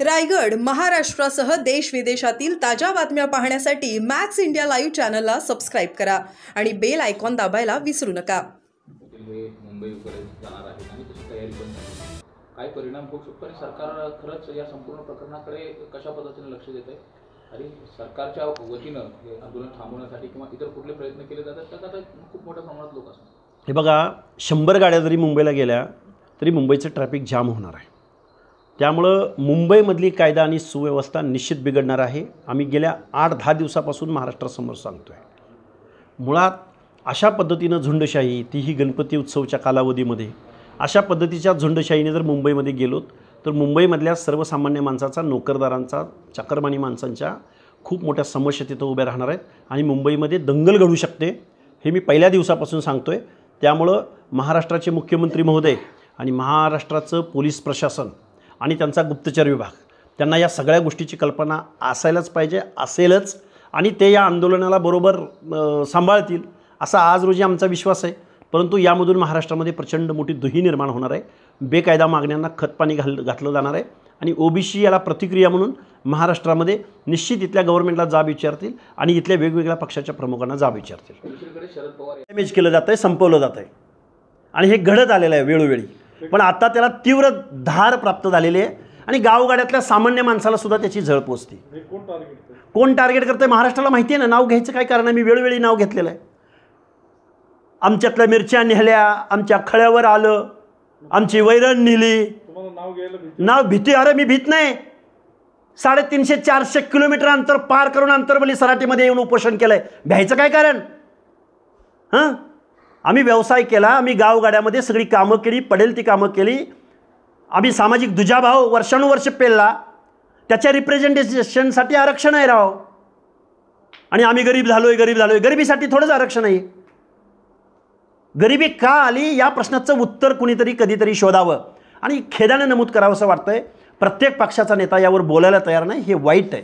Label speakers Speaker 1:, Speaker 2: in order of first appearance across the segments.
Speaker 1: रायगड महाराष्ट्रासह देश विदेशातील ताज्या बातम्या पाहण्यासाठी मॅक्स इंडिया लाईव्ह चॅनलला सबस्क्राइब करा आणि बेल आयकॉन दाबायला विसरू नका।
Speaker 2: मुंबईकडे जाणार आहे आणि तशी तयारी पण झाली। काय परिणाम होऊ शकतो आणि सरकार खरंच या संपूर्ण प्रकरणाकडे कशा पद्धतीने लक्ष देत आहे आणि सरकारच्या वतीने हे आंदोलन थांबवण्यासाठी किंवा इतर कुठले प्रयत्न केले जातात त्यात आता खूप मोठ्या प्रमाणात लोक असतात।
Speaker 3: हे बघा 100 गाड्या जरी मुंबईला गेल्या तरी मुंबईचं ट्रॅफिक जाम होणार आहे। त्यामुळं मुंबईमधली कायदा आणि सुव्यवस्था निश्चित बिघडणार आहे। आम्ही गेल्या 8-10 दिवसापासून महाराष्ट्रासमोर सांगतोय। मुळात अशा पद्धतीनं झुंडशाही तीही गणपती उत्सवच्या कालावधीमध्ये अशा पद्धतीच्या झुंडशाहीने जर मुंबईमध्ये गेलोत तर मुंबईमधल्या सर्वसामान्य माणसाचा नोकरदारांचा चाकरमानी माणसांच्या खूप मोठ्या समस्या तिथं उभ्या राहणार आहेत आणि मुंबईमध्ये दंगल घडू शकते हे मी पहिल्या दिवसापासून सांगतोय। त्यामुळं महाराष्ट्राचे मुख्यमंत्री महोदय आणि महाराष्ट्राचं पोलीस प्रशासन आणि त्यांचा गुप्तचर विभाग त्यांना या सगळ्या गोष्टीची कल्पना असायलाच पाहिजे, असेलच आणि ते या आंदोलनाला बरोबर सांभाळतील असा आज रोजी आमचा विश्वास आहे। परंतु यामधून महाराष्ट्रामध्ये प्रचंड मोठी दुही निर्माण होणार आहे। बेकायदा मागण्यांना खतपाणी घातलं जाणार आहे आणि ओबीसी याला प्रतिक्रिया म्हणून महाराष्ट्रामध्ये निश्चित इथल्या गव्हर्नमेंटला जाब विचारतील आणि इथल्या वेगवेगळ्या पक्षाच्या प्रमुखांना जाब विचारतील। डॅमेज केलं जातं आहे, संपवलं जातं आहे आणि हे घडत आलेलं आहे वेळोवेळी, पण आता त्याला तीव्र धार प्राप्त झालेली आहे आणि गावगाड्यातल्या सामान्य माणसाला सुद्धा त्याची झळ पोचते। कोण टार्गेट करते महाराष्ट्राला माहिती आहे ना। नाव घ्यायचं काय कारण आहे, मी वेळोवेळी नाव घेतलेलं आहे। आमच्यातल्या मिरच्या नेहल्या, आमच्या खळ्यावर आलं, आमची वैरण नेली, नाव भीती। अरे मी भीत नाही। 350-400 किलोमीटर अंतर पार करून अंतरवली सराटीमध्ये येऊन उपोषण केलंय, भ्यायचं काय कारण? हां, आम्ही व्यवसाय केला, आम्ही गावगाड्यामध्ये सगळी कामं केली, पडेल ती कामं केली। आम्ही सामाजिक दुजाभाव वर्षानुवर्ष पेलला, त्याच्या रिप्रेझेंटेशनसाठी आरक्षण आहे राव। आणि आम्ही गरीब झालोय, गरिबीसाठी थोडंच आरक्षण आहे। गरिबी का आली या प्रश्नाचं उत्तर कुणीतरी कधीतरी शोधावं आणि खेदानं नमूद करावं असं वाटतंय। प्रत्येक पक्षाचा नेता यावर बोलायला तयार नाही, हे वाईट आहे।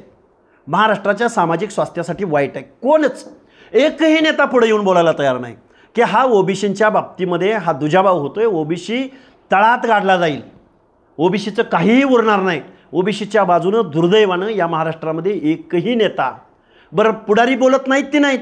Speaker 3: महाराष्ट्राच्या सामाजिक स्वास्थ्यासाठी वाईट आहे। कोणच एकही नेता पुढे येऊन बोलायला तयार नाही की हा ओबीसींच्या बाबतीमध्ये हा दुजाभाव होतोय, ओबीसी तळात गाडला जाईल, ओबीसीचं काहीही उरणार नाही। ओबीसीच्या बाजूनं दुर्दैवानं या महाराष्ट्रामध्ये एकही नेता, बरं पुढारी बोलत नाहीत ती नाहीत,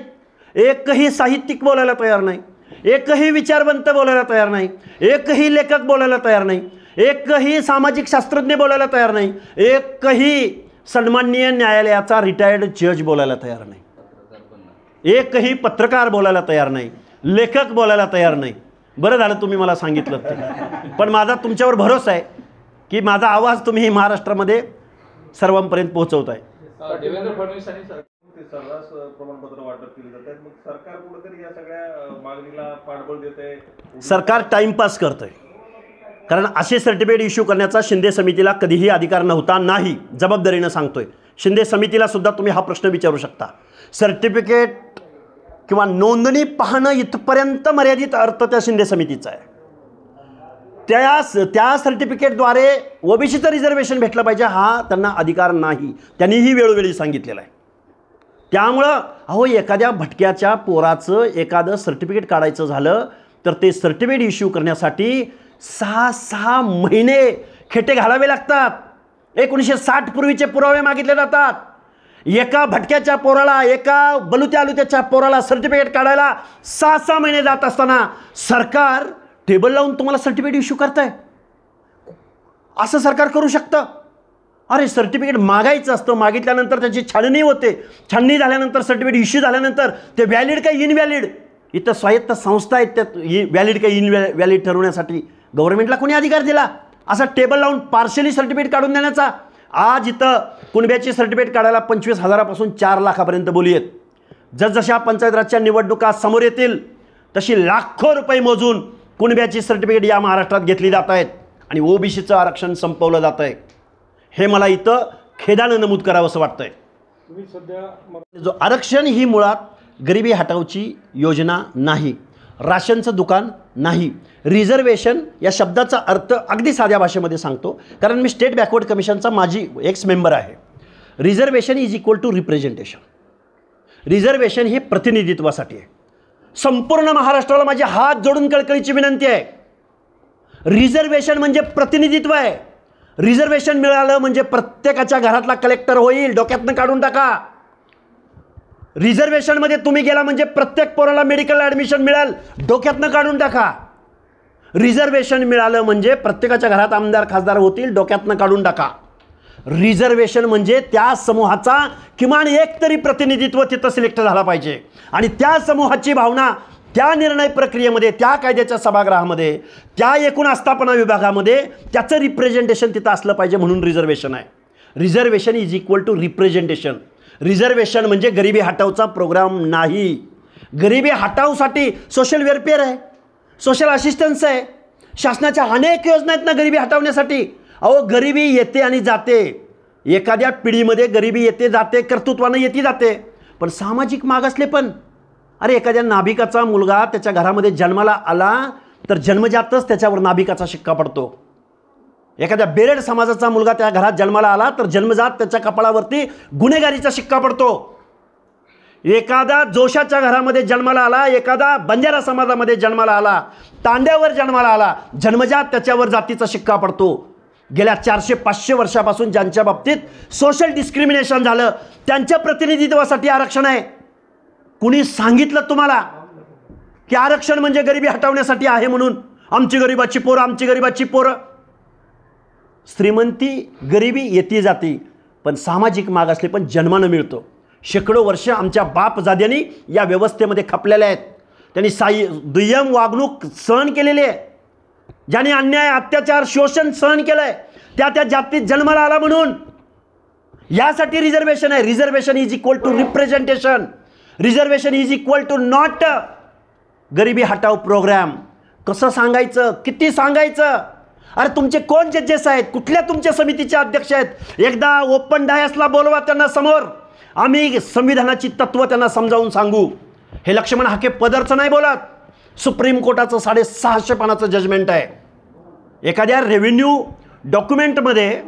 Speaker 3: एकही साहित्यिक बोलायला तयार नाही, एकही विचारवंत बोलायला तयार नाही, एकही लेखक बोलायला तयार नाही, एकही सामाजिक शास्त्रज्ञ बोलायला तयार नाही, एकही सन्माननीय न्यायालयाचा रिटायर्ड जज बोलायला तयार नाही, एकही पत्रकार बोलायला तयार नाही, लेखक बोलायला तयार नाही। बरं झालं तुम्ही मला सांगितलं ते, पण माझा तुमच्यावर भरोसा आहे की माझा आवाज तुम्ही महाराष्ट्रामध्ये सर्वांपर्यंत पोहोचवताय।
Speaker 2: देवेंद्र फडणवीसांनी
Speaker 4: सर्रास प्रमाणपत्र वाटप केले जातात, मग सरकार कुठेतरी या सगळ्या मागणीला पाठबळ देते?
Speaker 3: सरकार टाइमपास करतंय, कारण असे सर्टिफिकेट इश्यू करण्याचा शिंदे समितीला कधीही अधिकार नव्हता, नाही, जबाबदारीनं सांगतोय। शिंदे समितीला सुद्धा तुम्ही हा प्रश्न विचारू शकता। सर्टिफिकेट किंवा नोंदणी पाहणं इथपर्यंत मर्यादित अर्थ त्या शिंदे समितीचा आहे। त्या सर्टिफिकेटद्वारे ओबीसीचं रिझर्वेशन भेटलं पाहिजे हा त्यांना अधिकार नाही, त्यांनीही वेळोवेळी सांगितलेलं आहे। त्यामुळं अहो एखाद्या भटक्याच्या पोराचं एखादं सर्टिफिकेट काढायचं झालं तर ते सर्टिफिकेट इश्यू करण्यासाठी 6 महिने खेटे घालावे लागतात। 1960 पूर्वीचे पुरावे मागितले जातात। एका भटक्याच्या पोराला, एका बलुत्या आलुत्याच्या पोराला सर्टिफिकेट काढायला 6 महिने जात असताना सरकार टेबल लावून तुम्हाला सर्टिफिकेट इश्यू करताय? असं सरकार करू शकतं? अरे सर्टिफिकेट मागायचं असतं, मागितल्यानंतर त्याची छाननी होते, छाननी झाल्यानंतर सर्टिफिकेट इश्यू झाल्यानंतर ते व्हॅलिड का इनव्हॅलिड, इथं स्वायत्त संस्था आहेत त्यात व्हॅलिड का इनव्हॅलिड ठरवण्यासाठी गव्हर्नमेंटला कोणी अधिकार दिला असा टेबल लावून पार्शली सर्टिफिकेट काढून देण्याचा? आज इथं कुणब्याची सर्टिफिकेट काढायला 25,000पासून 4 लाखापर्यंत बोली आहेत। जसजशा पंचायत राजच्या निवडणुका समोर येतील तशी लाखो रुपये मोजून कुणब्याची सर्टिफिकेट या महाराष्ट्रात घेतली जात आहेत आणि ओबीसीचं आरक्षण संपवलं जात आहे। हे मला इथं खेदानं नमूद करावं असं वाटतंय। जो आरक्षण ही मुळात गरिबी हटावची योजना नाही, राशनचं दुकान नाही। रिझर्वेशन या शब्दाचा अर्थ अगदी साध्या भाषेमध्ये सांगतो, कारण मी स्टेट बॅकवर्ड कमिशनचा माझी एक्स मेंबर आहे। Reservation is equal to representation. Reservation हे प्रतिनिधित्वासाठी आहे। संपूर्ण महाराष्ट्राला माझे हात जोडून कळकळीची विनंती आहे, रिझर्वेशन म्हणजे प्रतिनिधित्व आहे। रिझर्वेशन मिळालं म्हणजे प्रत्येकाच्या घरातला कलेक्टर होईल, डोक्यातनं काढून टाका. रिझर्वेशनमध्ये तुम्ही गेला म्हणजे प्रत्येक पोराला मेडिकल ॲडमिशन मिळेल, डोक्यातनं काढून टाका. रिझर्वेशन मिळालं म्हणजे प्रत्येकाच्या घरात आमदार खासदार होतील, डोक्यातनं काढून टाका. रिझर्वेशन म्हणजे त्या समूहाचा किमान एक तरी प्रतिनिधित्व तिथं सिलेक्ट झाला पाहिजे आणि त्या समूहाची भावना त्या निर्णय प्रक्रियेमध्ये, त्या कायद्याच्या सभागृहामध्ये, त्या एकूण आस्थापना विभागामध्ये त्याचं रिप्रेझेंटेशन तिथं असलं पाहिजे, म्हणून रिझर्वेशन आहे. Reservation is equal to representation. Reservation म्हणजे गरिबी हटावचा प्रोग्राम नाही. गरिबी हटावसाठी सोशल वेलफेअर आहे, सोशल असिस्टन्स आहे, शासनाच्या अनेक योजना आहेत ना गरिबी हटवण्यासाठी. अहो गरिबी येते आणि जाते, एखाद्या पिढीमध्ये गरिबी येते जाते, कर्तृत्वानं येते जाते, पण सामाजिक मागासले पण. अरे एखाद्या नाभिकाचा मुलगा त्याच्या घरामध्ये जन्माला आला तर जन्मजातच त्याच्यावर नाभिकाचा शिक्का पडतो. एखाद्या बेरेड समाजाचा मुलगा त्या घरात जन्माला आला तर जन्मजात त्याच्या कपाळावरती गुन्हेगारीचा शिक्का पडतो. एखादा जोशाच्या घरामध्ये जन्माला आला, एखादा बंजारा समाजामध्ये जन्माला आला, तांड्यावर जन्माला आला, जन्मजात त्याच्यावर जातीचा शिक्का पडतो. गेल्या 400-500 वर्षापासून ज्यांच्या बाबतीत सोशल डिस्क्रिमिनेशन झालं त्यांच्या प्रतिनिधित्वासाठी आरक्षण आहे. कुणी सांगितलं तुम्हाला की आरक्षण म्हणजे गरिबी हटवण्यासाठी आहे म्हणून? आमची गरिबाची पोरं, आमची गरिबाची पोरं. श्रीमंती गरिबी येते जाते, पण सामाजिक मागासले पण जन्मानं मिळतो. शेकडो वर्ष आमच्या बापजाद्यांनी या व्यवस्थेमध्ये खपलेल्या आहेत. त्यांनी दुय्यम वागणूक सहन केलेली आहे. ज्याने अन्याय, अत्याचार, शोषण सहन केलं आहे त्या जातीत जन्माला आला म्हणून. यासाठी रिझर्वेशन आहे. Reservation is equal to representation. Reservation is equal to not गरिबी हटाव प्रोग्राम. कसं सांगायचं, किती सांगायचं? अरे तुमचे कोण जजेस आहेत, कुठल्या तुमच्या समितीचे अध्यक्ष आहेत? एकदा ओपन डायसला बोलवा त्यांना समोर, आम्ही संविधानाची तत्त्व त्यांना समजावून सांगू. हे लक्ष्मण हाके पदरचं नाही बोलत, सुप्रीम कोर्टाचं 650 पानाचं जजमेंट आहे. एखाद्या रेव्हेन्यू डॉक्युमेंटमध्ये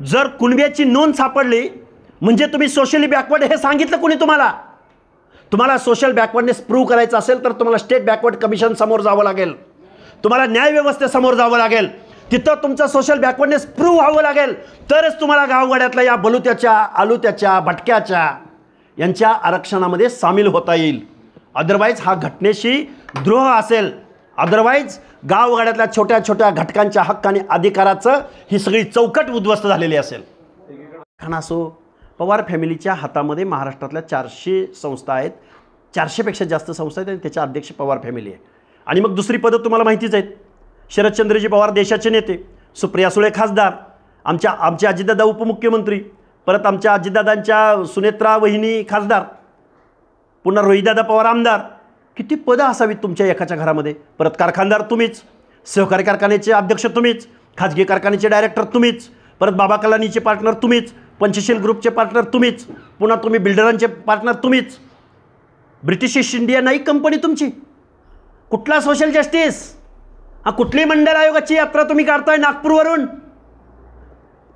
Speaker 3: जर कुणब्याची नोंद सापडली म्हणजे तुम्ही सोशली बॅकवर्ड हे सांगितलं कोणी तुम्हाला? तुम्हाला सोशल बॅकवर्डनेस प्रूव्ह करायचं असेल तर तुम्हाला स्टेट बॅकवर्ड कमिशन समोर जावं लागेल, तुम्हाला न्यायव्यवस्थेसमोर जावं लागेल, तिथं तुमचं सोशल बॅकवर्डनेस प्रूव्ह व्हावं लागेल, तरच तुम्हाला गावगाड्यातल्या या बलुत्याच्या, आलुत्याच्या, भटक्याच्या यांच्या आरक्षणामध्ये सामील होता येईल. अदरवाईज हा घटनेशी द्रोह असेल. अदरवाईज गावगाड्यातल्या छोट्या छोट्या घटकांच्या हक्क आणि अधिकाराचं ही सगळी चौकट उद्ध्वस्त झालेली असेल. असो, पवार फॅमिलीच्या हातामध्ये महाराष्ट्रातल्या 400 संस्था आहेत, 400पेक्षा जास्त संस्था आहेत आणि त्याच्या अध्यक्ष पवार फॅमिली आहे. आणि मग दुसरी पदं तुम्हाला माहितीच आहेत. शरदचंद्रजी पवार देशाचे नेते, सुप्रिया सुळे खासदार, आमचे अजितदादा उपमुख्यमंत्री, परत आमच्या अजितदादांच्या सुनेत्रा वहिनी खासदार, पुन्हा रोहितदादा पवार आमदार. किती पदं असावीत तुमच्या एकाच्या घरामध्ये. परत कारखानदार तुम्हीच, सहकारी कारखान्याचे अध्यक्ष तुम्हीच, खाजगी कारखान्याचे डायरेक्टर तुम्हीच, परत बाबा कलानीचे पार्टनर तुम्हीच, पंचशील ग्रुपचे पार्टनर तुम्हीच, पुन्हा तुम्ही बिल्डरांचे पार्टनर तुम्हीच. ब्रिटिश ईस्ट इंडिया नाही कंपनी तुमची. कुठला सोशल जस्टिस? हा कुठली मंडल आयोगाची यात्रा तुम्ही काढताय नागपूरवरून?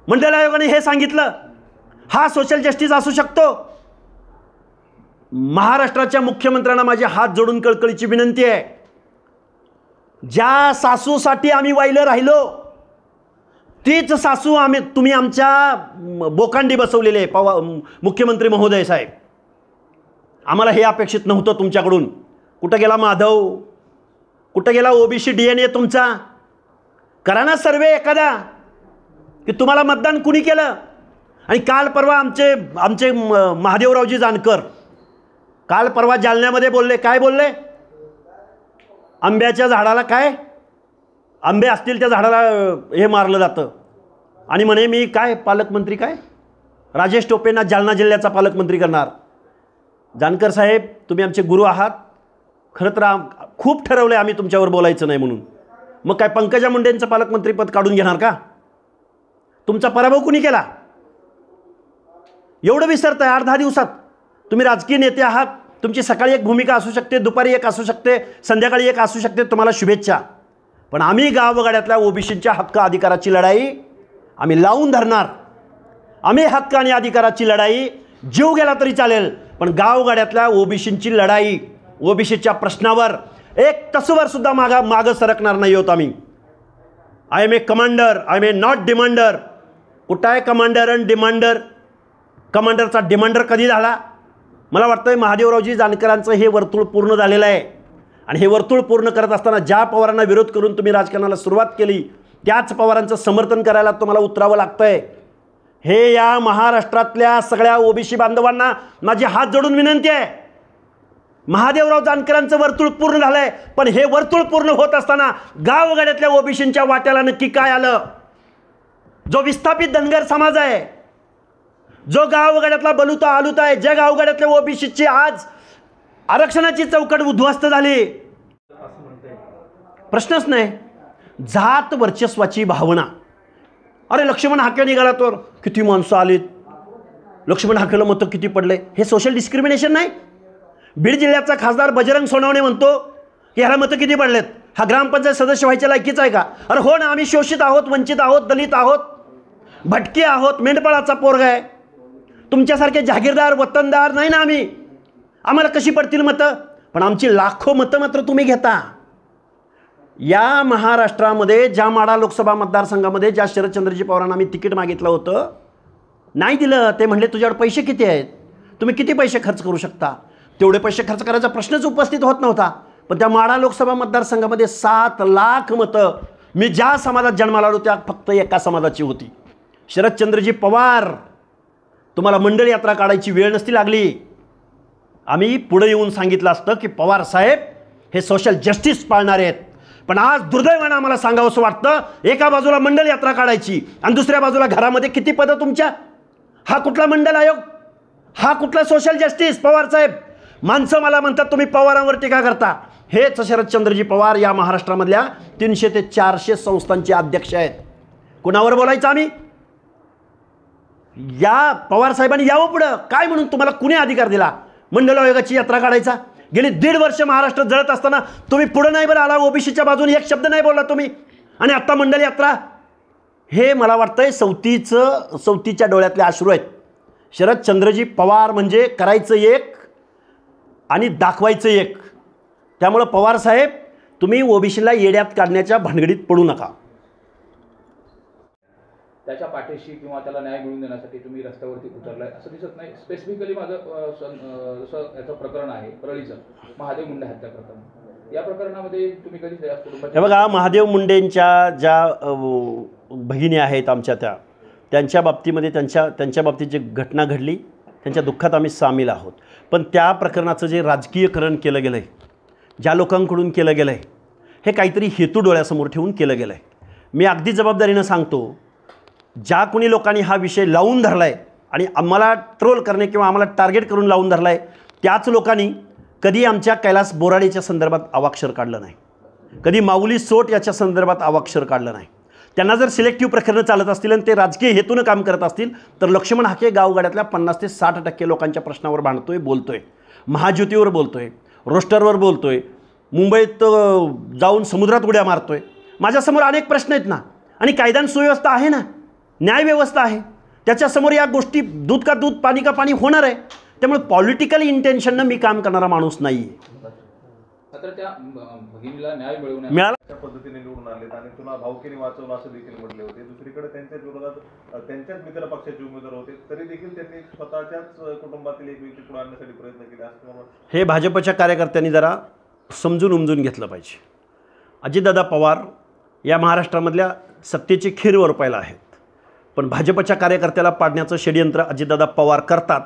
Speaker 3: मंडल आयोगाने हे सांगितलं हा सोशल जस्टिस असू शकतो? महाराष्ट्राच्या मुख्यमंत्र्यांना माझे हात जोडून कळकळीची विनंती आहे, ज्या सासूसाठी आम्ही वाहिलं राहिलो तीच सासू तुम्ही आमच्या बोकांडी बसवलेले आहे. मुख्यमंत्री महोदय साहेब, आम्हाला हे अपेक्षित नव्हतं तुमच्याकडून. कुठं गेला माधव, कुठं गेला ओबीसी DNA तुमचा? करा ना सर्वे एखादा की तुम्हाला मतदान कुणी केलं. आणि काल परवा आमचे महादेवरावजी जानकर काल परवा जालन्यामध्ये बोलले. काय बोलले? आंब्याच्या झाडाला काय, आंबे असतील त्या झाडाला हे मारलं जातं. आणि म्हणे मी काय पालकमंत्री, काय राजेश टोपेंना जालना जिल्ह्याचा पालकमंत्री करणार. जानकर साहेब, तुम्ही आमचे गुरु आहात. खरं तर खूप ठरवलं आम्ही तुमच्यावर बोलायचं नाही म्हणून. मग काय पंकजा मुंडेंचं पालकमंत्रीपद काढून घेणार का? तुमचा पराभव कुणी केला? एवढं विसरताय 8-10 दिवसात? तुम्ही राजकीय नेते आहात, तुमची सकाळी एक भूमिका असू शकते, दुपारी एक असू शकते, संध्याकाळी एक असू शकते. तुम्हाला शुभेच्छा. पण आम्ही गावगाड्यातल्या ओबीसींच्या हक्क अधिकाराची लढाई आम्ही लावून धरणार. आम्ही हक्क आणि अधिकाराची लढाई जीव गेला तरी चालेल, पण गावगाड्यातल्या ओबीसींची लढाई, ओबीसीच्या प्रश्नावर एक तसवर सुद्धा मागं सरकणार नाही होत आम्ही. I am a commander, I am a not demander. कुठं आहे कमांडर आणि डिमांडर? कमांडरचा डिमांडर कधी झाला? मला वाटतं महादेवरावजी जानकरांचं हे वर्तुळ पूर्ण झालेलं आहे. आणि हे वर्तुळ पूर्ण करत असताना ज्या पवारांना विरोध करून तुम्ही राजकारणाला सुरुवात केली त्याच पवारांचं समर्थन करायला तुम्हाला उतरावं लागतंय. हे या महाराष्ट्रातल्या सगळ्या ओबीसी बांधवांना माझी हात जोडून विनंती आहे. महादेवराव जानकरांचं वर्तुळ पूर्ण झालंय, पण हे वर्तुळ पूर्ण होत असताना गावगाड्यातल्या ओबीसींच्या वाट्याला नक्की काय आलं? जो विस्थापित धनगर समाज आहे, जो गावगाड्यातला बलुता आलुता आहे, ज्या गावगाड्यातल्या ओबीसीची आज आरक्षणाची चौकट उद्ध्वस्त झाली. प्रश्नच नाही. जात वर्चस्वाची भावना. अरे लक्ष्मण हाके निघाला तर किती माणसं आलीत, लक्ष्मण हाकेला मतं किती पडले. हे सोशल डिस्क्रिमिनेशन नाही? बीड जिल्ह्याचा खासदार बजरंग सोनवणे म्हणतो की ह्याला मतं किती पडलेत, हा ग्रामपंचायत सदस्य व्हायच्या लायकीचा आहे का? अरे हो ना, आम्ही शोषित आहोत, वंचित आहोत, दलित आहोत, भटके आहोत, मेंढपाळाचा पोरगा आहे. तुमच्यासारखे जागीरदार वतनदार नाही ना आम्ही. आम्हाला कशी पडतील मतं? पण आमची लाखो मतं मात्र तुम्ही घेता. या महाराष्ट्रामध्ये ज्या माढा लोकसभा मतदारसंघामध्ये ज्या शरदचंद्रजी पवारांना आम्ही तिकीट मागितलं होतं, नाही दिलं. ते म्हणले तुझ्याकडे पैसे किती आहेत, तुम्ही किती पैसे खर्च करू शकता? तेवढे पैसे खर्च करायचा प्रश्नच उपस्थित होत नव्हता. पण त्या माढा लोकसभा मतदारसंघामध्ये 7 लाख मतं मी ज्या समाजात जन्माला आलो त्या फक्त एका समाजाची होती. शरदचंद्रजी पवार, तुम्हाला मंडळ यात्रा काढायची वेळ नसती लागली. आम्ही पुढे येऊन सांगितलं असतं की पवार साहेब हे सोशल जस्टिस पाळणारे आहेत. पण आज दुर्दैवानं आम्हाला सांगावंसं वाटतं, एका बाजूला मंडळ यात्रा काढायची आणि दुसऱ्या बाजूला घरामध्ये किती पदं तुमच्या. हा कुठला मंडळ आयोग, हा कुठला सोशल जस्टिस? पवार साहेब, माणसं मला म्हणतात तुम्ही पवारांवर टीका करता. हेच शरदचंद्रजी पवार या महाराष्ट्रामधल्या 300 ते 400 संस्थांचे अध्यक्ष आहेत. कुणावर बोलायचं आम्ही? या पवार साहेबांनी यावं पुढं. काय म्हणून तुम्हाला कुणी अधिकार दिला मंडळ आयोगाची यात्रा काढायचा? गेली 1.5 वर्ष महाराष्ट्र जळत असताना तुम्ही पुढं नाही बरं आला, ओबीसीच्या बाजूने एक शब्द नाही बोलला तुम्ही, आणि आत्ता मंडळ यात्रा. हे मला वाटतंय सवतीच्या डोळ्यातले अश्रू आहेत. शरदचंद्रजी पवार म्हणजे करायचं एक आणि दाखवायचं एक. त्यामुळं पवार साहेब, तुम्ही ओबीसीला येड्यात काढण्याच्या भानगडीत पडू नका.
Speaker 2: त्याच्या पाठीशी किंवा त्याला न्याय मिळवून देण्यासाठी तुम्ही रस्त्यावरती उतरलाय असं दिसत नाही. स्पेसिफिकली माझं याचं प्रकरण आहे परळीचं, महादेव मुंडे हत्या प्रकरण. या प्रकरणामध्ये तुम्ही कधी
Speaker 3: हे बघा, महादेव मुंडेंच्या ज्या भगिनी आहेत आमच्या, त्यांच्या बाबतीमध्ये त्यांच्या बाबतीत जी घटना घडली त्यांच्या दुःखात आम्ही सामील आहोत. पण त्या प्रकरणाचं जे राजकीयकरण केलं गेलं आहे, ज्या लोकांकडून केलं गेलं आहे, हे काहीतरी हेतू डोळ्यासमोर ठेवून केलं गेलं आहे. मी अगदी जबाबदारीनं सांगतो, ज्या कोणी लोकांनी हा विषय लावून धरला आहे आणि आम्हाला ट्रोल करणे किंवा आम्हाला टार्गेट करून लावून धरला आहे, त्याच लोकांनी कधी आमच्या कैलास बोराडेच्या संदर्भात अवाक्षर काढलं नाही, कधी माऊली सोट याच्या संदर्भात अवाक्षर काढलं नाही. त्यांना जर सिलेक्टिव्ह प्रकरणं चालत असतील आणि ते राजकीय हेतूनं काम करत असतील तर लक्ष्मण हाके गावगाड्यातल्या 50 ते 60% लोकांच्या प्रश्नावर भांडतोय, बोलतोय, महाज्योतीवर बोलतोय, रोस्टरवर बोलतोय, मुंबईत जाऊन समुद्रात उड्या मारतोय. माझ्यासमोर अनेक प्रश्न आहेत ना, आणि कायदा आणि सुव्यवस्था आहे ना, न्यायव्यवस्था आहे, त्याच्यासमोर या गोष्टी दूध का दूध पाणी का पाणी होणार आहे. त्यामुळे पॉलिटिकल इंटेन्शननं मी काम करणारा माणूस नाही आहे.
Speaker 2: मात्र त्या भगिनीला न्याय
Speaker 3: मिळाला
Speaker 4: त्या पद्धतीने निवडून आलेत आणि तुला भावकीने वाचवलं असं देखील म्हटले होते. दुसरीकडे त्यांच्याच विरोधात त्यांच्याच मित्र पक्षाचे उमेदवार होते, तरी देखील त्यांनी स्वतःच्याच कुटुंबातील एक व्यक्ती पुढे आणण्यासाठी प्रयत्न केले असं
Speaker 3: हे भाजपच्या कार्यकर्त्यांनी जरा समजून उमजून घेतलं पाहिजे. अजितदादा पवार या महाराष्ट्रामधल्या सत्तेची खीर वरपायला आहेत, पण भाजपच्या कार्यकर्त्याला पाडण्याचं षडयंत्र अजितदादा पवार करतात.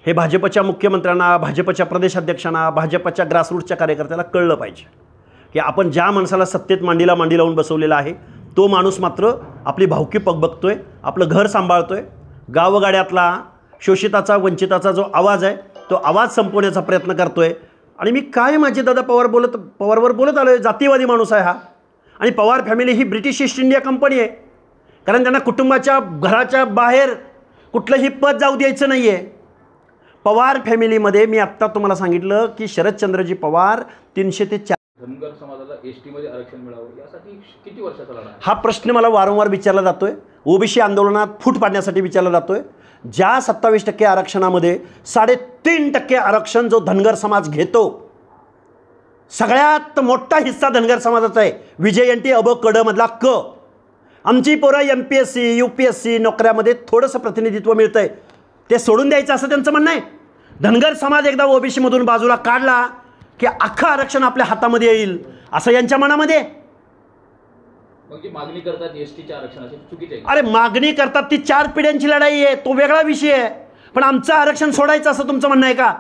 Speaker 3: हे भाजपच्या मुख्यमंत्र्यांना, भाजपच्या प्रदेशाध्यक्षांना, भाजपच्या ग्रासरूटच्या कार्यकर्त्याला कळलं पाहिजे की आपण ज्या माणसाला सत्तेत मांडीला मांडी लावून बसवलेला आहे तो माणूस मात्र आपली भावकी बघतोय, आपलं घर सांभाळतोय, गावगाड्यातला शोषिताचा वंचिताचा जो आवाज आहे तो आवाज संपवण्याचा प्रयत्न करतोय. आणि मी कायम अजितदादा पवारवर बोलत आलो आहे, जातीवादी माणूस आहे हा. आणि पवार फॅमिली ही ब्रिटिश ईस्ट इंडिया कंपनी आहे, कारण त्यांना कुटुंबाच्या घराच्या बाहेर कुठलंही पद जाऊ द्यायचं नाही आहे. पवार फॅमिलीमध्ये मी आत्ता तुम्हाला सांगितलं की शरदचंद्रजी पवार 300 ते 400
Speaker 2: धनगर समाजाला एसटी मध्ये आरक्षण मिळावं यासाठी किती वर्षाचा लढा?
Speaker 3: हा प्रश्न मला वारंवार विचारला जातोय. ओबीसी आंदोलनात फूट पाडण्यासाठी विचारला जातोय. ज्या 27% आरक्षणामध्ये 3.5% आरक्षण जो धनगर समाज घेतो, सगळ्यात मोठा हिस्सा धनगर समाजाचा आहे. विजयंती अब कड मधला क आमची पोरं MPSC UPSC नोकऱ्यामध्ये थोडंसं प्रतिनिधित्व मिळतं आहे, ते सोडून द्यायचं असं त्यांचं म्हणणं आहे. धनगर समाज एकदा OBCमधून बाजूला काढला की अख्खं आरक्षण आपल्या हातामध्ये येईल असं यांच्या मनामध्ये आहे.
Speaker 2: मग जी मागणी करतात एसटीच्या आरक्षणाची चुकीची आहे.
Speaker 3: अरे मागणी करतात ती 4 पिढ्यांची लढाई आहे, तो वेगळा विषय आहे. पण आमचं आरक्षण सोडायचं असं तुमचं म्हणणं आहे का?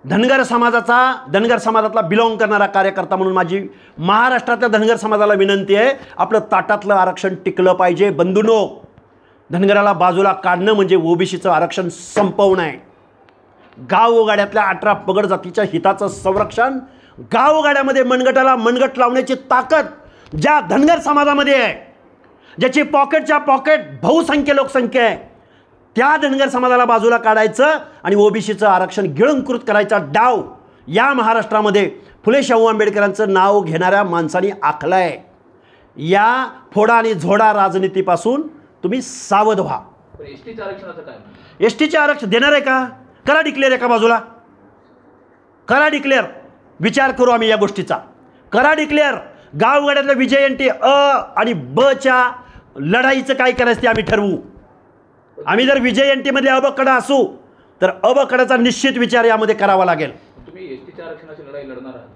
Speaker 3: धनगर समाजातला बिलॉंग करणारा कार्यकर्ता म्हणून माझी महाराष्ट्रातल्या धनगर समाजाला विनंती आहे, आपलं ताटातलं आरक्षण टिकलं पाहिजे. बंधूंनो, धनगराला बाजूला काढणं म्हणजे OBCचं आरक्षण संपवणं आहे. गावगाड्यातल्या 18 पगड जातीच्या हिताचं संरक्षण, गावगाड्यामध्ये मनगटाला मनगट लावण्याची ताकद ज्या धनगर समाजामध्ये आहे, ज्याची पॉकेटच्या पॉकेट बहुसंख्य लोकसंख्या आहे, त्या धनगर समाजाला बाजूला काढायचं आणि OBCचं आरक्षण गिळंकृत करायचा डाव या महाराष्ट्रामध्ये फुले शाहू आंबेडकरांचं नाव घेणाऱ्या माणसांनी आखला आहे. या फोडा आणि झोडा राजनीतीपासून तुम्ही सावध व्हा.
Speaker 2: पण एसटीच्या आरक्षणाचं काय?
Speaker 3: एसटीचे आरक्षण देणार आहे का? करा डिक्लेअर एका बाजूला, करा डिक्लेअर. विचार करू आम्ही या गोष्टीचा. करा डिक्लेअर. गावगाड्यातल्या विजयंती अ आणि ब च्या लढाईचं काय करायचं ते आम्ही ठरवू. आम्ही जर विजयंतीमधले अबकडा असू तर अबकडाचा निश्चित विचार यामध्ये करावा लागेल.
Speaker 2: तुम्ही एसटीच्या आरक्षणाची लढाई लढणार आहात?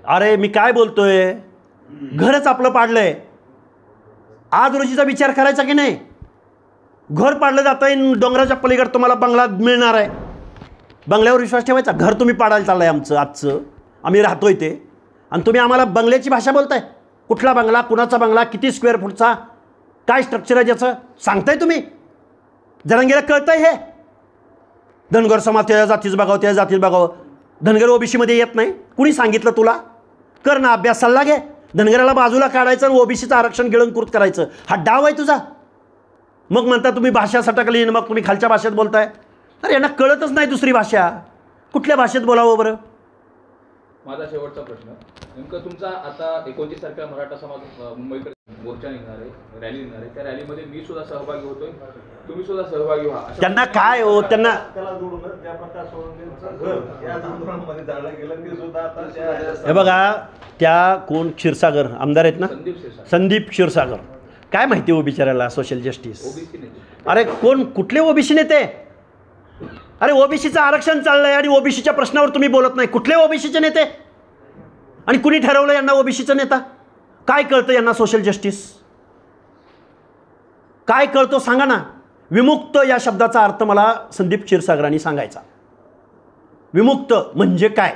Speaker 3: अरे मी काय बोलतोय, घरच आपलं पाडलंय. आज रोजीचा विचार करायचा की नाही? घर पाडलं जातं आहे, डोंगराच्या पलीकडे तुम्हाला बंगला मिळणार आहे. बंगल्यावर विश्वास ठेवायचा? घर तुम्ही पाडायला चाललं आहे आमचं आजचं, आम्ही राहतोय ते, आणि तुम्ही आम्हाला बंगल्याची भाषा बोलताय. कुठला बंगला, कुणाचा बंगला, किती स्क्वेअर फूटचा, काय स्ट्रक्चर आहे ज्याचं सांगताय तुम्ही? जरांगेला कळतंय हे? धनगर समाज त्या जातीच बघावं, त्या जातीत बघावं. धनगर OBCमध्ये येत नाही, कुणी सांगितलं तुला? कर ना अभ्यास, सल्ला घे. धनगराला बाजूला काढायचं आणि OBCचं आरक्षण गिळंकृत करायचं, हा डाव आहे तुझा. मग म्हणता तुम्ही भाषा सटकली, मग तुम्ही खालच्या भाषेत बोलताय. अरे यांना कळतच नाही दुसरी भाषा, कुठल्या भाषेत बोलावं बरं?
Speaker 2: माझा शेवटचा प्रश्न, नेमकं तुमचा आता 29 तारखेला मराठा समाज मुंबईकडे मोर्चा निघणार आहे, रॅली निघणार आहे. त्या रॅलीमध्ये मी सुद्धा सहभागी होतोय, तुम्ही सुद्धा सहभागी व्हा.
Speaker 3: त्यांना काय हो, त्यांना
Speaker 4: त्याला जोडूनच जयप्रकाश सोळंकेंचं घर या आंदोलनामध्ये जाळलं गेलं, ते सुद्धा आता
Speaker 3: हे बघा, त्या कोण क्षीरसागर आमदार आहेत ना, संदीप क्षीरसागर, काय माहिती हो बिचारायला सोशल जस्टिस.
Speaker 2: ओबीसी नेते.
Speaker 3: अरे कोण, कुठले OBC नेते? अरे OBCचं आरक्षण चाललंय आणि OBCच्या प्रश्नावर तुम्ही बोलत नाही. कुठले OBCचे नेते? आणि कुणी ठरवलं यांना OBCचा नेता? काय कळतं यांना सोशल जस्टिस? काय कळतो सांगा ना. विमुक्त या शब्दाचा अर्थ मला संदीप क्षीरसागरांनी सांगायचा. विमुक्त म्हणजे काय?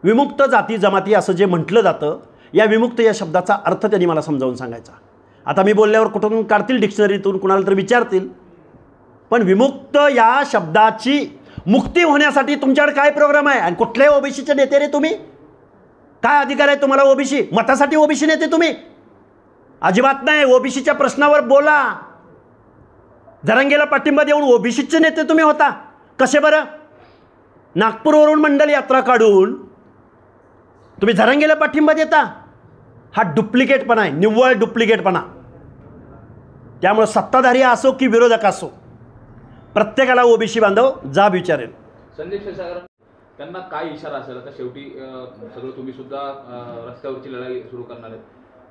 Speaker 3: विमुक्त जाती जमाती असं जे म्हटलं जातं, या विमुक्त या शब्दाचा अर्थ त्यांनी मला समजावून सांगायचा. आता मी बोलल्यावर कुठून काढतील डिक्शनरीतून, कुणाला तर विचारतील. पण विमुक्त या शब्दाची मुक्ती होण्यासाठी तुमच्याकडे काय प्रोग्राम आहे? आणि कुठले OBCचे नेते रे तुम्ही? काय अधिकार आहे तुम्हाला OBC? मतासाठी OBC नेते तुम्ही? अजिबात नाही. OBCच्या प्रश्नावर बोला. जरांगेला पाठिंबा देऊन OBCचे नेते तुम्ही होता. कसे बरं? नागपूरवरून मंडल यात्रा काढून तुम्ही जरांगेला पाठिंबा देता? हा डुप्लिकेटपणा आहे, निव्वळ डुप्लिकेटपणा. त्यामुळे सत्ताधारी असो की विरोधक असो, प्रत्येकाला OBC बांधव जाब विचारेल.
Speaker 2: संदीप क्षीरसागर त्यांना काय इशारा असेल? आता शेवटी सगळं तुम्ही सुद्धा रस्त्यावरची लढाई सुरू करणार आहेत,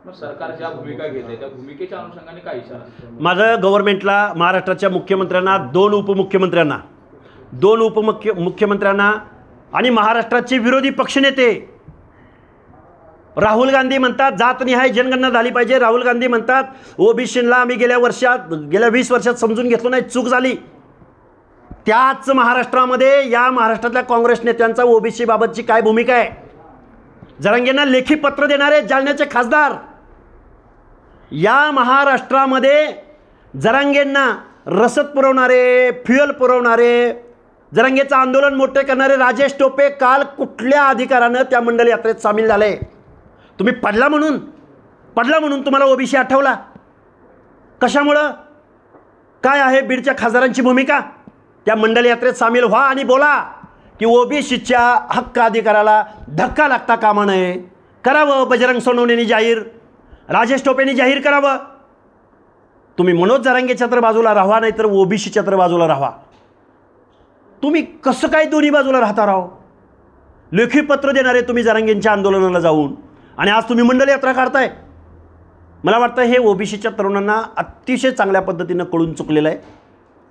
Speaker 2: मग सरकार ज्या भूमिका घेत आहे त्या भूमिकेच्या अनुषंगाने काय इशारा असेल?
Speaker 3: माझं गव्हर्नमेंटला, महाराष्ट्राच्या मुख्यमंत्र्यांना, 2 उपमुख्यमंत्र्यांना आणि महाराष्ट्राचे विरोधी पक्षनेते, राहुल गांधी म्हणतात जातनिहाय जनगणना झाली पाहिजे. राहुल गांधी म्हणतात OBCला आम्ही गेल्या 20 वर्षात समजून घेतलो नाही, चूक झाली. त्याच महाराष्ट्रामध्ये या महाराष्ट्रातल्या काँग्रेस नेत्यांचा OBC बाबतची काय भूमिका आहे? जरांगेंना लेखी पत्र देणारे जालन्याचे खासदार, या महाराष्ट्रामध्ये जरांगेंना रसद पुरवणारे, फ्युएल पुरवणारे, जरांगेचं आंदोलन मोठे करणारे राजेश टोपे काल कुठल्या अधिकारानं त्या मंडल यात्रेत सामील झाले? तुम्ही पडला म्हणून तुम्हाला OBC आठवला? कशामुळं? काय आहे बीडच्या खासदारांची भूमिका? त्या मंडल यात्रेत सामील व्हा आणि बोला की OBCच्या हक्क अधिकाराला धक्का लागता कामा नये. करावं बजरंग सोनवणेंनी जाहीर, राजेश टोपेंनी जाहीर करावं. तुम्ही मनोज जरांगेच्या तर बाजूला राहा, नाही तर OBCच्या तर बाजूला राहा. तुम्ही कसं काय दोन्ही बाजूला राहता राहो? लेखी पत्र देणारे तुम्ही जरांगेंच्या आंदोलनाला जाऊन, आणि आज तुम्ही मंडल यात्रा काढताय. मला वाटतं हे ओबीसीच्या तरुणांना अतिशय चांगल्या पद्धतीनं कळून चुकलेलं आहे।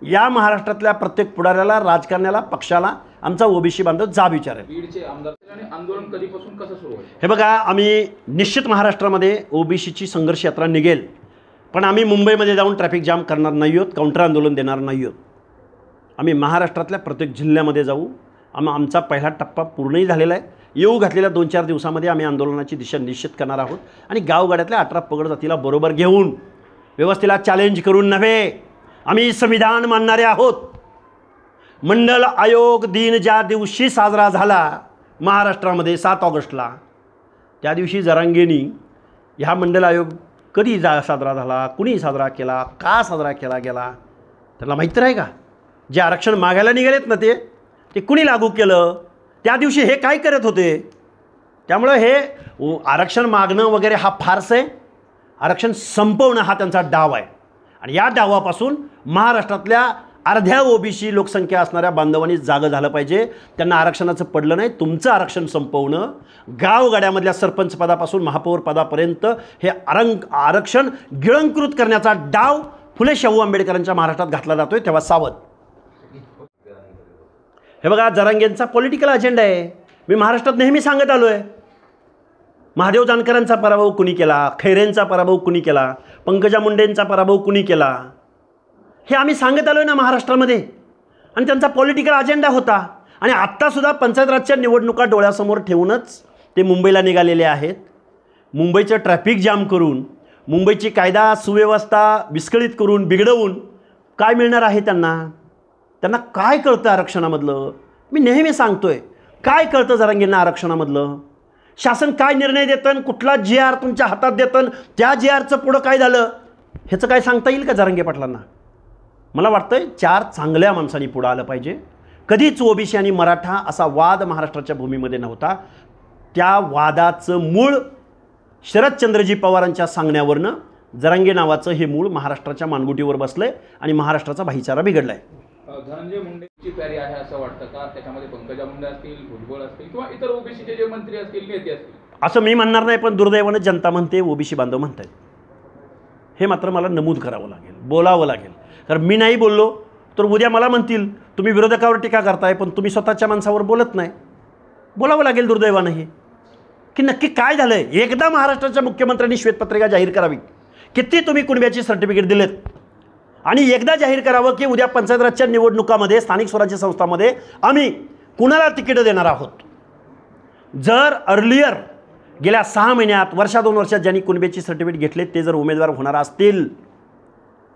Speaker 3: या महाराष्ट्रातल्या प्रत्येक पुढाऱ्याला, राजकारण्याला, पक्षाला आमचा ओबीसी बांधव जाब विचारेल।
Speaker 2: बीडचे आमदार आणि आंदोलन कधीपासून कसं सुरू होईल?
Speaker 3: हे बघा, आम्ही निश्चित महाराष्ट्रामध्ये ओबीसीची संघर्ष यात्रा निघेल, पण आम्ही मुंबईमध्ये जाऊन ट्रॅफिक जाम करणार नाही आहोत, काउंटर आंदोलन देणार नाही आहोत। आम्ही महाराष्ट्रातल्या प्रत्येक जिल्ह्यामध्ये जाऊ। आमचा पहिला टप्पा पूर्णही झालेला आहे। येऊ घातलेल्या 2-4 दिवसामध्ये आम्ही आंदोलनाची दिशा निश्चित करणार आहोत आणि गावगाड्यातल्या 18 पगड जातीला बरोबर घेऊन, व्यवस्थेला चॅलेंज करून नव्हे, आम्ही संविधान मानणारे आहोत। मंडल आयोग दिन ज्या दिवशी साजरा झाला महाराष्ट्रामध्ये 7 ऑगस्टला, त्या दिवशी जरांगेंनी ह्या मंडल आयोग कधी साजरा झाला, कुणी साजरा केला, का साजरा केला गेला, त्यांना माहीत आहे का? जे आरक्षण मागायला निघालेत ना ते कुणी लागू केलं? त्या दिवशी हे काय करत होते? त्यामुळं हे आरक्षण मागणं वगैरे हा फारसं आहे। आरक्षण संपवणं हा त्यांचा डाव आहे आणि या डावापासून महाराष्ट्रातल्या अर्ध्या ओबीसी लोकसंख्या असणाऱ्या बांधवांनी जागं झालं पाहिजे। त्यांना आरक्षणाचं पडलं नाही। तुमचं आरक्षण संपवणं, गावगाड्यामधल्या सरपंच पदापासून महापौर पदापर्यंत हे आरक्षण गिळंकृत करण्याचा डाव फुले शाहू आंबेडकरांच्या महाराष्ट्रात घातला जातोय, तेव्हा सावध। हे बघा, जरांगेंचा पॉलिटिकल अजेंडा आहे। मी महाराष्ट्रात नेहमी सांगत आलो आहे, महादेव जानकरांचा पराभव कुणी केला, खैरेंचा पराभव कुणी केला, पंकजा मुंडेंचा पराभव कुणी केला, हे आम्ही सांगत आलो आहे ना महाराष्ट्रामध्ये। आणि त्यांचा पॉलिटिकल अजेंडा होता आणि आत्तासुद्धा पंचायत राजच्या निवडणुका डोळ्यासमोर ठेवूनच ते मुंबईला निघालेले आहेत। मुंबईचं ट्रॅफिक जाम करून, मुंबईची कायदा सुव्यवस्था विस्कळीत करून, बिघडवून काय मिळणार आहे त्यांना? त्यांना काय कळतं आरक्षणामधलं? मी नेहमी सांगतोय, काय कळतं जरांगेंना आरक्षणामधलं? शासन काय निर्णय देतं, कुठला GR तुमच्या हातात देतं, त्या GRचं पुढं काय झालं ह्याचं काय सांगता येईल का जरांगे पाटलांना? मला वाटतंय 4 चांगल्या माणसांनी पुढं आलं पाहिजे। कधीच ओबीसी आणि मराठा असा वाद महाराष्ट्राच्या भूमीमध्ये नव्हता। त्या वादाचं मूळ शरदचंद्रजी पवारांच्या सांगण्यावरनं जरांगे नावाचं हे मूळ महाराष्ट्राच्या मानगुटीवर बसलंय आणि महाराष्ट्राचा भाईचारा बिघडलाय।
Speaker 2: धनंजय मुंडेची पॅरी आहे असं वाटतं का? त्याच्यामध्ये पंकजा मुंडे असतील, भुजबळ असतील किंवा इतर ओबीसीचे जे मंत्री असतील, नेते असतील?
Speaker 3: असं मी म्हणणार नाही, पण दुर्दैवानं जनता म्हणते, ओबीसी बांधव म्हणतात। हे मात्र मला नमूद करावं लागेल, बोलावं लागेल। कारण मी नाही बोललो तर उद्या मला म्हणतील तुम्ही विरोधकावर टीका करताय पण तुम्ही स्वतःच्या माणसावर बोलत नाही। बोलावं लागेल दुर्दैवानं हे, की नक्की काय झालं आहे। एकदा महाराष्ट्राच्या मुख्यमंत्र्यांनी श्वेतपत्रिका जाहीर करावी, किती तुम्ही कुणब्याची सर्टिफिकेट दिलेत, आणि एकदा जाहीर करावं की उद्या पंचायत राजच्या निवडणुकामध्ये, स्थानिक स्वराज्य संस्थांमध्ये आम्ही कुणाला तिकीटं देणार आहोत। जर अर्लियर गेल्या 6 महिन्यात, वर्षा 2 वर्षात ज्यांनी कुणब्याची सर्टिफिकेट घेतले ते जर उमेदवार होणार असतील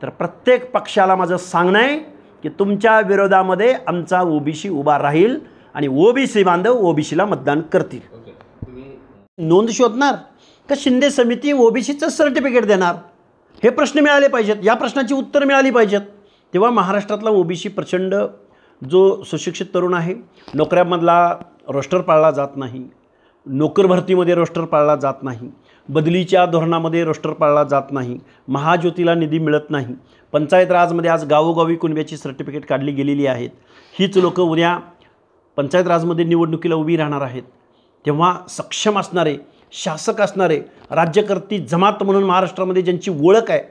Speaker 3: तर प्रत्येक पक्षाला माझं सांगणं आहे की तुमच्या विरोधामध्ये आमचा ओबीसी उभा राहील आणि ओबीसी बांधव ओबीसीला मतदान करतील। नोंद शोधणार का शिंदे समिती ओबीसीचं सर्टिफिकेट देणार? हे प्रश्न मिळाले पाहिजेत, या प्रश्नाची उत्तर मिळाली पाहिजेत। तेव्हा महाराष्ट्रातला ओबीसी प्रचंड जो सुशिक्षित तरुण आहे, नोकऱ्यामधला रोस्टर पाळला जात नाही, नोकर भरतीमध्ये रोस्टर पाळला जात नाही, बदलीच्या धोरणामध्ये रोस्टर पाळला जात नाही, महाज्योतीला निधी मिळत नाही, पंचायत राजमध्ये आज गावोगावी कुणब्याची सर्टिफिकेट काढली गेलेली आहेत। हीच लोकं उद्या पंचायत राजमध्ये निवडणुकीला उभी राहणार आहेत। तेव्हा सक्षम असणारे, शासक असणारे, राज्यकर्ती जमात म्हणून महाराष्ट्रामध्ये ज्यांची ओळख आहे,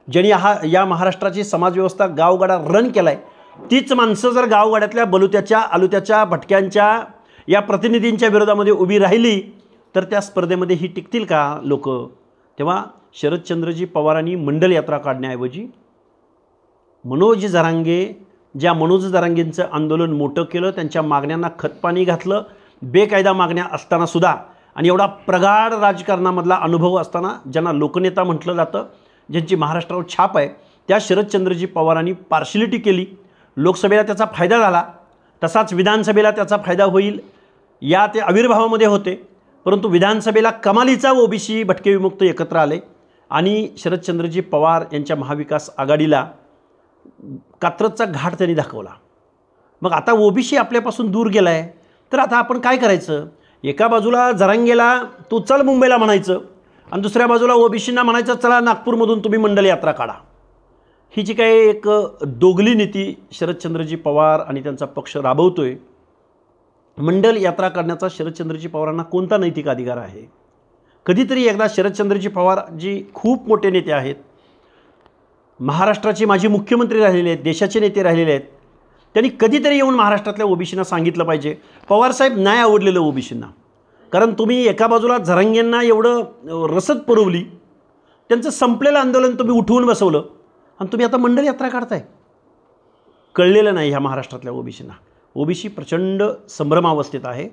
Speaker 3: ज्यांनी या महाराष्ट्राची समाजव्यवस्था गावगाडा रन केला आहे, तीच माणसं जर गावगाड्यातल्या बलुत्याच्या, आलुत्याच्या, भटक्यांच्या या प्रतिनिधींच्या विरोधामध्ये उभी राहिली तर त्या स्पर्धेमध्ये ही टिकतील का लोक? तेव्हा शरदचंद्रजी पवारांनी मंडल यात्रा काढण्याऐवजी मनोज जरांगेंचं आंदोलन मोठं केलं, त्यांच्या मागण्यांना खतपाणी घातलं, बेकायदा मागण्या असतानासुद्धा, आणि एवढा प्रगाढ राजकारणामधला अनुभव असताना, ज्यांना लोकनेता म्हटलं जातं, ज्यांची महाराष्ट्रावर छाप आहे, त्या शरदचंद्रजी पवारांनी पार्शिलिटी केली। लोकसभेला त्याचा फायदा झाला, तसाच विधानसभेला त्याचा फायदा होईल या ते आविर्भावामध्ये होते, परंतु विधानसभेला कमालीचा ओबीसी भटके विमुक्त एकत्र आले आणि शरदचंद्रजी पवार यांच्या महाविकास आघाडीला कात्रजचा घाट त्यांनी दाखवला। मग आता ओबीसी आपल्यापासून दूर गेला आहे, तर आता आपण काय करायचं? एका बाजूला जरांगेला तू चल मुंबईला म्हणायचं आणि दुसऱ्या बाजूला ओबीसींना म्हणायचं चला नागपूरमधून तुम्ही मंडल यात्रा काढा। ही जी काही एक दोगली नीती शरदचंद्रजी पवार आणि त्यांचा पक्ष राबवतोय, मंडल यात्रा काढण्याचा शरदचंद्रजी पवारांना कोणता नैतिक अधिकार आहे? कधीतरी एकदा शरदचंद्रजी पवार जी खूप मोठे नेते आहेत, महाराष्ट्राचे माजी मुख्यमंत्री राहिलेले आहेत, देशाचे नेते राहिलेले आहेत, त्यांनी कधीतरी येऊन महाराष्ट्रातल्या ओबीसींना सांगितलं पाहिजे, पवारसाहेब नाही आवडलेलं ओबीसींना, कारण तुम्ही एका बाजूला झरांगेंना एवढं रसद पुरवली, त्यांचं संपलेलं आंदोलन तुम्ही उठवून बसवलं आणि तुम्ही आता मंडल यात्रा काढताय. कळलेलं नाही ह्या महाराष्ट्रातल्या ओबीसींना. ओबीसी प्रचंड संभ्रमावस्थेत आहे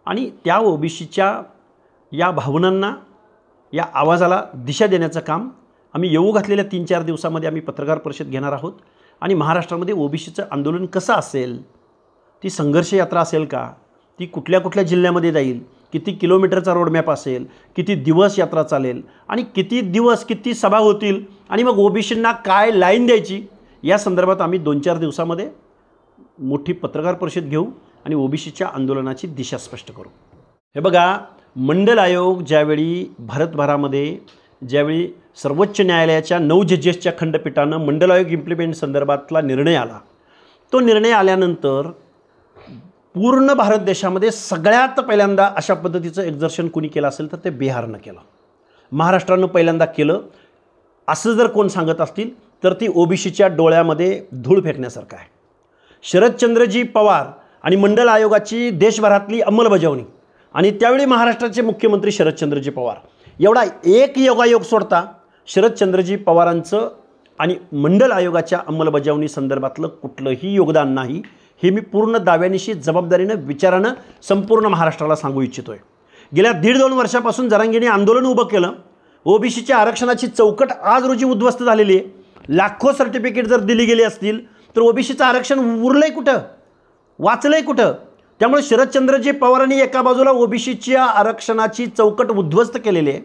Speaker 3: आणि त्या ओबीसीच्या या भावनांना, या आवाजाला दिशा देण्याचं काम आम्ही येऊ घातलेल्या 3-4 दिवसामध्ये आम्ही पत्रकार परिषद घेणार आहोत. आणि महाराष्ट्रामध्ये ओबीसीचं आंदोलन कसं असेल, ती संघर्ष यात्रा असेल का, ती कुठल्या कुठल्या जिल्ह्यामध्ये जाईल, किती किलोमीटरचा रोडमॅप असेल, किती दिवस यात्रा चालेल आणि किती दिवस किती सभा होतील आणि मग ओबीसींना काय लाईन द्यायची, या संदर्भात आम्ही 2-4 दिवसामध्ये मोठी पत्रकार परिषद घेऊ आणि ओबीसीच्या आंदोलनाची दिशा स्पष्ट करू. हे बघा, मंडल आयोग ज्यावेळी भारतभरामध्ये ज्यावेळी सर्वोच्च न्यायालयाच्या 9 जजेसच्या खंडपीठानं मंडल आयोग इम्प्लिमेंट संदर्भातला निर्णय आला, तो निर्णय आल्यानंतर पूर्ण भारत देशामध्ये सगळ्यात पहिल्यांदा अशा पद्धतीचं एक्झर्शन कुणी केलं असेल तर ते बिहारनं केलं. महाराष्ट्रानं पहिल्यांदा केलं असं जर कोण सांगत असतील तर ती ओबीसीच्या डोळ्यामध्ये धूळ फेकण्यासारखं आहे. शरदचंद्रजी पवार आणि मंडल आयोगाची देशभरातली अंमलबजावणी आणि त्यावेळी महाराष्ट्राचे मुख्यमंत्री शरदचंद्रजी पवार, एवढा एक योगायोग सोडता शरदचंद्रजी पवारांचं आणि मंडल आयोगाच्या अंमलबजावणी संदर्भातलं कुठलंही योगदान नाही, हे मी पूर्ण दाव्यानिशी जबाबदारीनं विचारानं संपूर्ण महाराष्ट्राला सांगू इच्छितो आहे. गेल्या 1.5-2 वर्षापासून जरांगेंनी आंदोलन उभं केलं. ओबीसीच्या आरक्षणाची चौकट आज रोजी उद्ध्वस्त झालेली आहे. लाखो सर्टिफिकेट जर दिली गेली असतील तर ओबीसीचं आरक्षण उरलंय कुठं, वाचलंय कुठं? त्यामुळे शरदचंद्रजी पवारांनी एका बाजूला ओबीसीच्या आरक्षणाची चौकट उद्ध्वस्त केलेली आहे,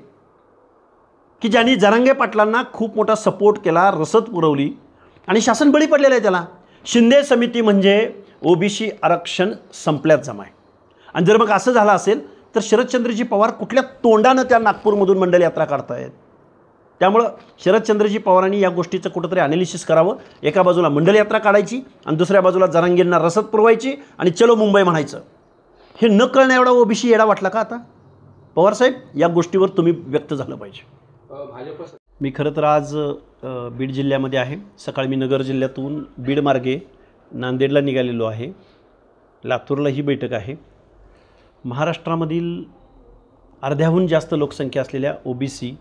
Speaker 3: की ज्यांनी जरांगे पाटलांना खूप मोठा सपोर्ट केला, रसद पुरवली आणि शासन बळी पडलेलं आहे त्याला. शिंदे समिती म्हणजे ओबीसी आरक्षण संपल्यात जमाय. आणि जर मग असं झालं असेल तर शरदचंद्रजी पवार कुठल्या तोंडानं त्या नागपूरमधून मंडल यात्रा काढतायत? त्यामुळं शरदचंद्रजी पवारांनी या गोष्टीचं कुठंतरी ॲनालिसिस करावं. एका बाजूला मंडल यात्रा काढायची आणि दुसऱ्या बाजूला जरांगेंना रसद पुरवायची आणि चलो मुंबई म्हणायचं. हे न कळण्या एवढा ओबीसी येडा वाटला का आता? पवारसाहेब, या गोष्टीवर तुम्ही व्यक्त झालं पाहिजे.
Speaker 2: भाजप
Speaker 3: मी खरं तर आज बीड जिल्ह्यामध्ये आहे. सकाळी मी नगर जिल्ह्यातून बीड मार्गे नांदेडला निघालेलो आहे. लातूरला ही बैठक आहे. महाराष्ट्रामधील अर्ध्याहून जास्त लोकसंख्या असलेल्या ओबीसी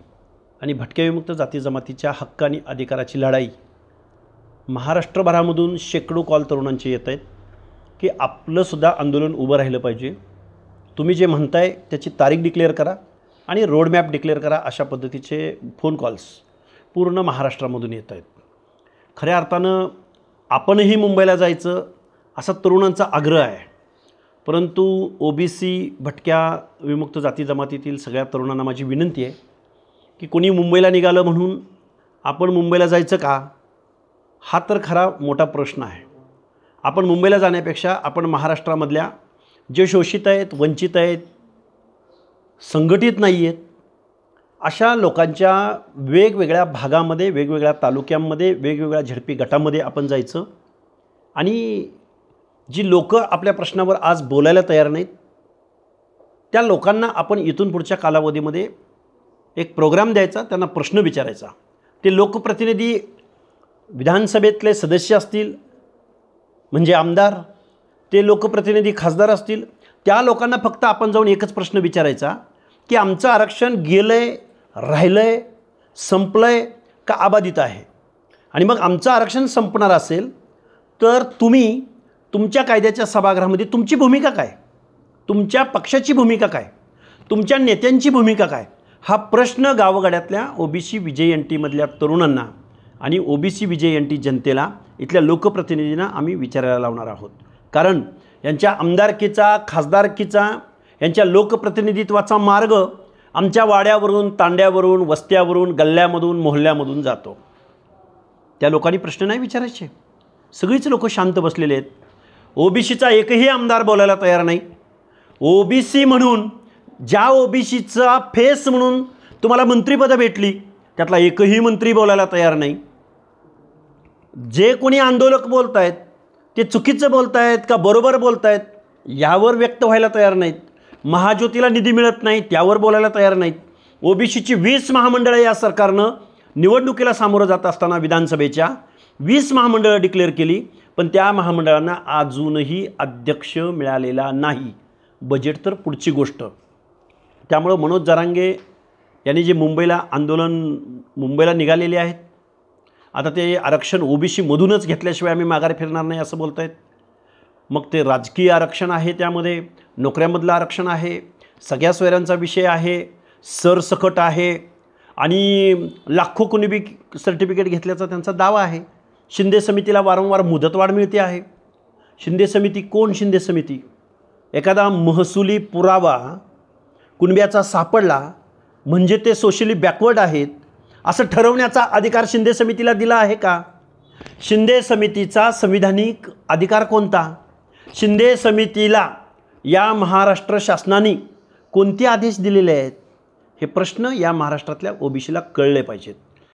Speaker 3: आणि भटक्या विमुक्त जाती जमातीच्या हक्क आणि अधिकाराची लढाई महाराष्ट्रभरामधून शेकडो कॉल तरुणांचे येत आहेत की आपलंसुद्धा आंदोलन उभं राहिलं पाहिजे. तुम्ही जे म्हणताय त्याची तारीख डिक्लेअर करा आणि रोडमॅप डिक्लेअर करा, अशा पद्धतीचे फोन कॉल्स पूर्ण महाराष्ट्रामधून येत आहेत. खऱ्या अर्थानं आपणही मुंबईला जायचं असा तरुणांचा आग्रह आहे, परंतु ओबीसी भटक्या विमुक्त जाती जमातीतील सगळ्या तरुणांना माझी विनंती आहे की कोणी मुंबईला निघालं म्हणून आपण मुंबईला जायचं का, हा तर खरा मोठा प्रश्न आहे. आपण मुंबईला जाण्यापेक्षा आपण महाराष्ट्रामधल्या जे शोषित आहेत, वंचित आहेत, संघटित नाही आहेत, अशा लोकांच्या वेगवेगळ्या भागामध्ये, वेगवेगळ्या तालुक्यांमध्ये, वेगवेगळ्या झडपी गटामध्ये आपण जायचं आणि जी लोकं आपल्या प्रश्नावर आज बोलायला तयार नाहीत त्या लोकांना आपण इथून पुढच्या कालावधीमध्ये एक प्रोग्राम द्यायचा, त्यांना प्रश्न विचारायचा. ते लोकप्रतिनिधी विधानसभेतले सदस्य असतील म्हणजे आमदार, ते लोकप्रतिनिधी खासदार असतील, त्या लोकांना फक्त आपण जाऊन एकच प्रश्न विचारायचा की आमचं आरक्षण गेलं आहे, राहिलं आहे, संपलं आहे का अबाधित आहे. आणि मग आमचं आरक्षण संपणार असेल तर तुम्ही तुमच्या कायद्याच्या सभागृहामध्ये तुमची भूमिका काय, तुमच्या पक्षाची भूमिका काय, तुमच्या नेत्यांची भूमिका काय, हा प्रश्न गावगाड्यातल्या ओबीसी विजयंतीमधल्या तरुणांना आणि ओबीसी विजयंती जनतेला, इथल्या लोकप्रतिनिधींना आम्ही विचारायला लावणार आहोत. कारण यांच्या आमदारकीचा, खासदारकीचा, यांच्या लोकप्रतिनिधित्वाचा मार्ग आमच्या वाड्यावरून, तांड्यावरून, वस्त्यावरून, गल्ल्यामधून, मोहल्ल्यामधून जातो. त्या लोकांनी प्रश्न नाही विचारायचे. सगळीच लोक शांत बसलेले आहेत. ओबीसीचा एकही आमदार बोलायला तयार नाही. ओबीसी म्हणून, ज्या ओबीसीचा फेस म्हणून तुम्हाला मंत्रिपदं भेटली, त्यातला एकही मंत्री बोलायला तयार नाही. जे कोणी आंदोलक बोलत आहेत ते चुकीचं बोलत आहेत का बरोबर बोलत आहेत यावर व्यक्त व्हायला तयार नाहीत. महाज्योतीला निधी मिळत नाही त्यावर बोलायला तयार नाहीत. ओबीसीची 20 महामंडळं या सरकारनं निवडणुकीला सामोरं जात असताना विधानसभेच्या 20 महामंडळं डिक्लेअर केली, पण त्या महामंडळांना अजूनही अध्यक्ष मिळालेला नाही. बजेट तर पुढची गोष्ट. त्यामुळं मनोज जरांगे यांनी जे मुंबईला निघालेले आहेत, आता ते आरक्षण ओबीसीमधूनच घेतल्याशिवाय आम्ही माघार फिरणार नाही असं बोलत आहेत. मग ते राजकीय आरक्षण आहे, त्यामध्ये नोकऱ्यामधलं आरक्षण आहे, सगळ्या सोयऱ्यांचा विषय आहे, सरसकट आहे आणि लाखो कुणबी सर्टिफिकेट घेतल्याचा त्यांचा दावा आहे. शिंदे समितीला वारंवार मुदतवाढ मिळते आहे. शिंदे समिती कोण? शिंदे समिती एखादा महसुली पुरावा कुणब्याचा सापडला म्हणजे ते सोशली बॅकवर्ड आहेत असं ठरवण्याचा अधिकार शिंदे समितीला दिला आहे का? शिंदे समितीचा संविधानिक अधिकार कोणता? शिंदे समितीला या महाराष्ट्र शासनाने कोणते आदेश दिलेले आहेत? हे प्रश्न या महाराष्ट्रातल्या ओबीसीला कळले पाहिजेत.